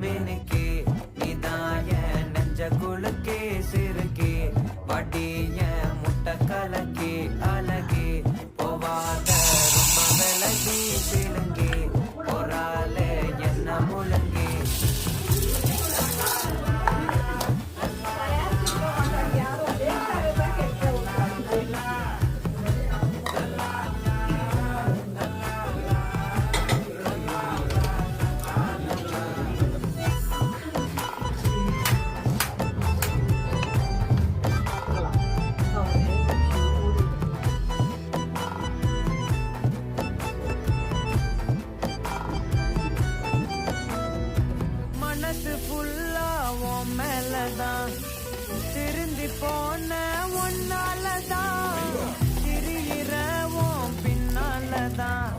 மினுக்கே நீதான் என் நெஞ்ச குலுக்கே சிறுக்கே வடிய முட்டை கலக்கே அழகே போவாத ரொம்ப விலகி சிலுங்கே போராலே என்ன முழங்கே மனசு ஃபுல்லா உன் மேலதான் திருந்தி போன ஒன்னாலதான் திரியிற உன் பின்னாலதான்